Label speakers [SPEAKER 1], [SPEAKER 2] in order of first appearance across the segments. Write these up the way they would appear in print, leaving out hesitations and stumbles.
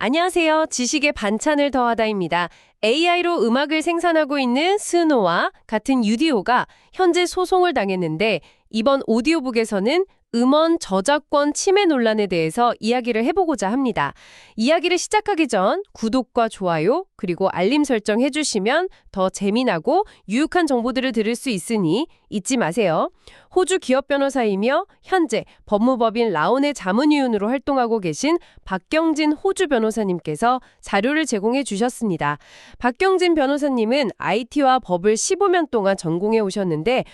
[SPEAKER 1] 안녕하세요. 지식의 반찬을 더하다입니다. AI로 음악을 생산하고 있는 스노와 같은 유디오가 현재 소송을 당했는데 이번 오디오북에서는 음원 저작권 침해 논란에 대해서 이야기를 해보고자 합니다. 이야기를 시작하기 전 구독과 좋아요 그리고 알림 설정 해주시면 더 재미나고 유익한 정보들을 들을 수 있으니 잊지 마세요. 호주 기업 변호사이며 현재 법무법인 라온의 자문위원으로 활동하고 계신 박경진 호주 변호사님께서 자료를 제공해 주셨습니다. 박경진 변호사님은 IT와 법을 15년 동안 전공해 오셨는데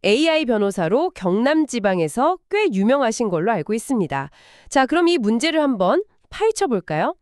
[SPEAKER 1] AI 변호사로 경남 지방에서 꽤 유명하신 걸로 알고 있습니다. 자, 그럼 이 문제를 한번 파헤쳐 볼까요?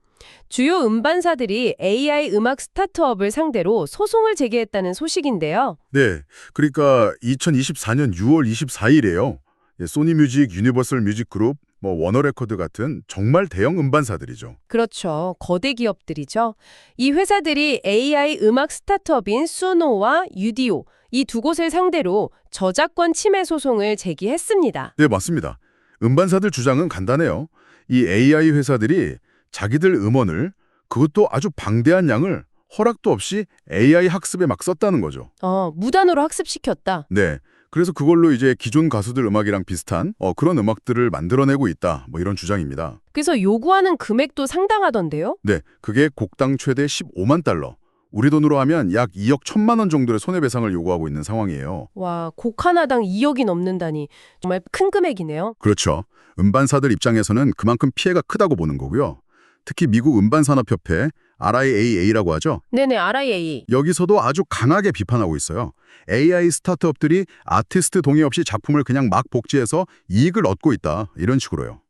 [SPEAKER 1] 주요 음반사들이 AI 음악 스타트업을 상대로 소송을 제기했다는 소식인데요.
[SPEAKER 2] 네, 그러니까 2024년 6월 24일에요. 소니뮤직, 유니버설 뮤직 그룹, 워너레코드 같은 정말 대형 음반사들이죠.
[SPEAKER 1] 그렇죠. 거대 기업들이죠. 이 회사들이 AI 음악 스타트업인 수노와 유디오 이 두 곳을 상대로 저작권 침해 소송을 제기했습니다.
[SPEAKER 2] 네, 맞습니다. 음반사들 주장은 간단해요. 이 AI 회사들이 자기들 음원을 그것도 아주 방대한 양을 허락도 없이 AI 학습에 막 썼다는 거죠.
[SPEAKER 1] 무단으로 학습시켰다.
[SPEAKER 2] 네. 그래서 그걸로 이제 기존 가수들 음악이랑 비슷한 그런 음악들을 만들어내고 있다. 이런 주장입니다.
[SPEAKER 1] 그래서 요구하는 금액도 상당하던데요?
[SPEAKER 2] 네. 그게 곡당 최대 15만 달러. 우리 돈으로 하면 약 2억 1천만 원 정도의 손해배상을 요구하고 있는 상황이에요.
[SPEAKER 1] 와, 곡 하나당 2억이 넘는다니 정말 큰 금액이네요.
[SPEAKER 2] 그렇죠. 음반사들 입장에서는 그만큼 피해가 크다고 보는 거고요. 특히 미국 음반산업협회 RIAA라고 하죠.
[SPEAKER 1] 네네, RIA.
[SPEAKER 2] 여기서도 아주 강하게 비판하고 있어요. AI 스타트업들이 아티스트 동의 없이 작품을 그냥 막 복제해서 이익을 얻고 있다. 이런 식으로요.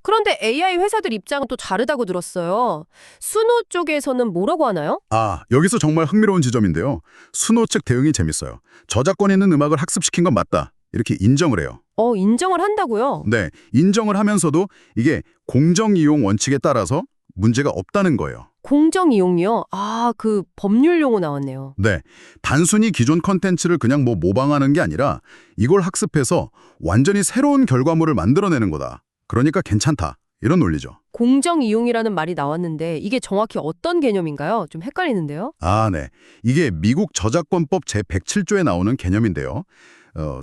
[SPEAKER 1] 그런데 AI 회사들 입장은 또 다르다고 들었어요. 수노 쪽에서는 뭐라고 하나요?
[SPEAKER 2] 여기서 정말 흥미로운 지점인데요. 수노 측 대응이 재밌어요. 저작권 있는 음악을 학습시킨 건 맞다. 이렇게 인정을 해요.
[SPEAKER 1] 인정을 한다고요?
[SPEAKER 2] 네, 인정을 하면서도 이게 공정이용 원칙에 따라서 문제가 없다는 거예요.
[SPEAKER 1] 공정이용이요? 그 법률 용어 나왔네요.
[SPEAKER 2] 네, 단순히 기존 컨텐츠를 그냥 모방하는 게 아니라 이걸 학습해서 완전히 새로운 결과물을 만들어내는 거다. 그러니까 괜찮다. 이런 논리죠.
[SPEAKER 1] 공정이용이라는 말이 나왔는데 이게 정확히 어떤 개념인가요? 좀 헷갈리는데요?
[SPEAKER 2] 네. 이게 미국 저작권법 제107조에 나오는 개념인데요.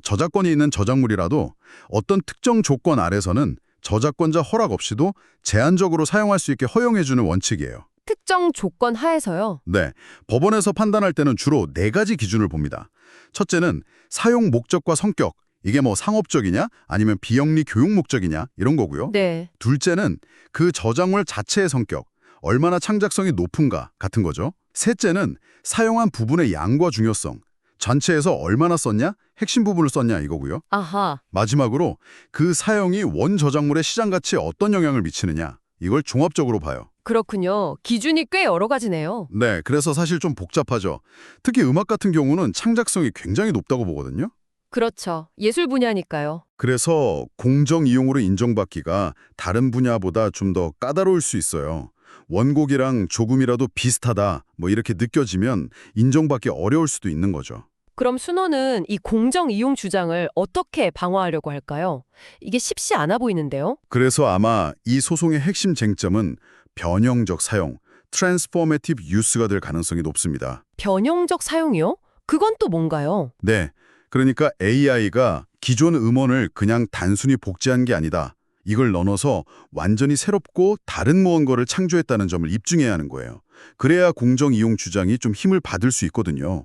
[SPEAKER 2] 저작권이 있는 저작물이라도 어떤 특정 조건 아래서는 저작권자 허락 없이도 제한적으로 사용할 수 있게 허용해주는 원칙이에요.
[SPEAKER 1] 특정 조건 하에서요?
[SPEAKER 2] 네, 법원에서 판단할 때는 주로 4가지 기준을 봅니다. 첫째는 사용 목적과 성격, 이게 상업적이냐 아니면 비영리 교육 목적이냐 이런 거고요.
[SPEAKER 1] 네.
[SPEAKER 2] 둘째는 그 저작물 자체의 성격, 얼마나 창작성이 높은가 같은 거죠. 셋째는 사용한 부분의 양과 중요성, 전체에서 얼마나 썼냐, 핵심 부분을 썼냐 이거고요.
[SPEAKER 1] 아하.
[SPEAKER 2] 마지막으로 그 사용이 원 저작물의 시장 가치에 어떤 영향을 미치느냐, 이걸 종합적으로 봐요.
[SPEAKER 1] 그렇군요. 기준이 꽤 여러 가지네요.
[SPEAKER 2] 네, 그래서 사실 좀 복잡하죠. 특히 음악 같은 경우는 창작성이 굉장히 높다고 보거든요.
[SPEAKER 1] 그렇죠. 예술 분야니까요.
[SPEAKER 2] 그래서 공정 이용으로 인정받기가 다른 분야보다 좀 더 까다로울 수 있어요. 원곡이랑 조금이라도 비슷하다 이렇게 느껴지면 인정받기 어려울 수도 있는 거죠.
[SPEAKER 1] 그럼 수노는 이 공정 이용 주장을 어떻게 방어하려고 할까요? 이게 쉽지 않아 보이는데요.
[SPEAKER 2] 그래서 아마 이 소송의 핵심 쟁점은 변형적 사용, 트랜스포메티브 유스가 될 가능성이 높습니다.
[SPEAKER 1] 변형적 사용이요? 그건 또 뭔가요?
[SPEAKER 2] 네, 그러니까 AI가 기존 음원을 그냥 단순히 복제한 게 아니다. 이걸 넣어서 완전히 새롭고 다른 무언가를 창조했다는 점을 입증해야 하는 거예요. 그래야 공정 이용 주장이 좀 힘을 받을 수 있거든요.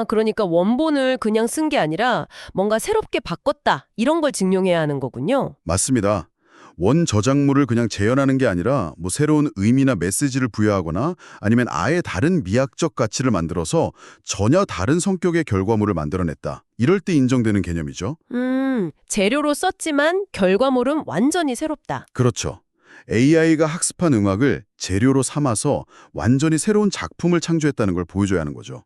[SPEAKER 1] 그러니까 원본을 그냥 쓴 게 아니라 뭔가 새롭게 바꿨다. 이런 걸 증명해야 하는 거군요.
[SPEAKER 2] 맞습니다. 원 저작물을 그냥 재현하는 게 아니라 새로운 의미나 메시지를 부여하거나 아니면 아예 다른 미학적 가치를 만들어서 전혀 다른 성격의 결과물을 만들어냈다. 이럴 때 인정되는 개념이죠.
[SPEAKER 1] 재료로 썼지만 결과물은 완전히 새롭다.
[SPEAKER 2] 그렇죠. AI가 학습한 음악을 재료로 삼아서 완전히 새로운 작품을 창조했다는 걸 보여줘야 하는 거죠.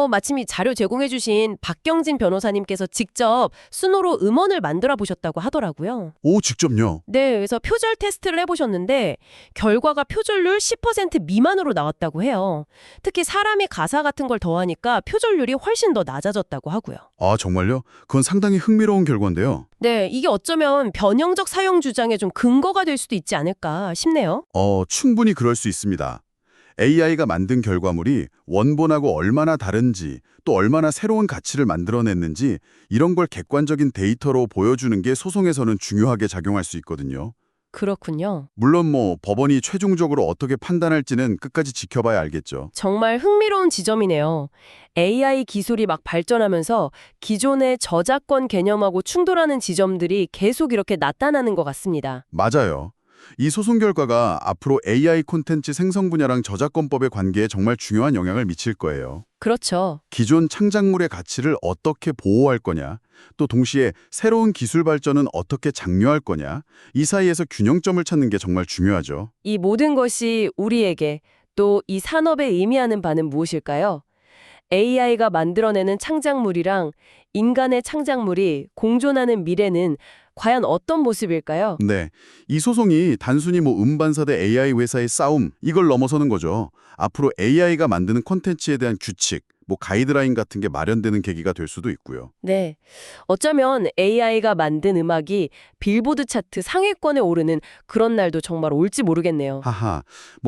[SPEAKER 1] 마침 이 자료 제공해주신 박경진 변호사님께서 직접 수노로 음원을 만들어 보셨다고 하더라고요.
[SPEAKER 2] 오, 직접요?
[SPEAKER 1] 네, 그래서 표절 테스트를 해보셨는데 결과가 표절률 10% 미만으로 나왔다고 해요. 특히 사람이 가사 같은 걸 더하니까 표절률이 훨씬 더 낮아졌다고 하고요.
[SPEAKER 2] 아, 정말요? 그건 상당히 흥미로운 결과인데요.
[SPEAKER 1] 네, 이게 어쩌면 변형적 사용 주장에 좀 근거가 될 수도 있지 않을까 싶네요.
[SPEAKER 2] 충분히 그럴 수 있습니다. AI가 만든 결과물이 원본하고 얼마나 다른지, 또 얼마나 새로운 가치를 만들어냈는지 이런 걸 객관적인 데이터로 보여주는 게 소송에서는 중요하게 작용할 수 있거든요.
[SPEAKER 1] 그렇군요.
[SPEAKER 2] 물론 법원이 최종적으로 어떻게 판단할지는 끝까지 지켜봐야 알겠죠.
[SPEAKER 1] 정말 흥미로운 지점이네요. AI 기술이 막 발전하면서 기존의 저작권 개념하고 충돌하는 지점들이 계속 이렇게 나타나는 것 같습니다.
[SPEAKER 2] 맞아요. 이 소송 결과가 앞으로 AI 콘텐츠 생성 분야랑 저작권법의 관계에 정말 중요한 영향을 미칠 거예요.
[SPEAKER 1] 그렇죠.
[SPEAKER 2] 기존 창작물의 가치를 어떻게 보호할 거냐, 또 동시에 새로운 기술 발전은 어떻게 장려할 거냐, 이 사이에서 균형점을 찾는 게 정말 중요하죠.
[SPEAKER 1] 이 모든 것이 우리에게 또 이 산업에 의미하는 바는 무엇일까요? AI가 만들어내는 창작물이랑 인간의 창작물이 공존하는 미래는 과연 어떤 모습일까요?
[SPEAKER 2] 네, 이 소송이 단순히 음반사 대 AI 회사의 싸움, 이걸 넘어서는 거죠. 앞으로 AI가 만드는 콘텐츠에 대한 규칙, 가이드라인 같은 게 마련되는 계기가 될 수도 있고요.
[SPEAKER 1] 네. 어쩌면 AI가 만든 음악이 빌보드 차트 상위권에 오르는 그런 날도 정말 올지 모르겠네요.
[SPEAKER 2] 하하,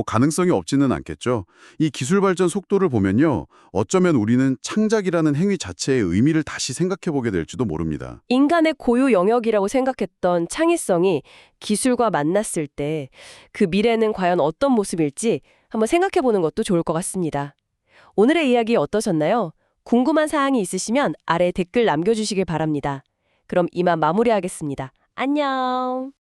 [SPEAKER 2] 가능성이 없지는 않겠죠. 이 기술 발전 속도를 보면요. 어쩌면 우리는 창작이라는 행위 자체의 의미를 다시 생각해보게 될지도 모릅니다.
[SPEAKER 1] 인간의 고유 영역이라고 생각했던 창의성이 기술과 만났을 때 그 미래는 과연 어떤 모습일지 한번 생각해보는 것도 좋을 것 같습니다. 오늘의 이야기 어떠셨나요? 궁금한 사항이 있으시면 아래 댓글 남겨주시길 바랍니다. 그럼 이만 마무리하겠습니다. 안녕!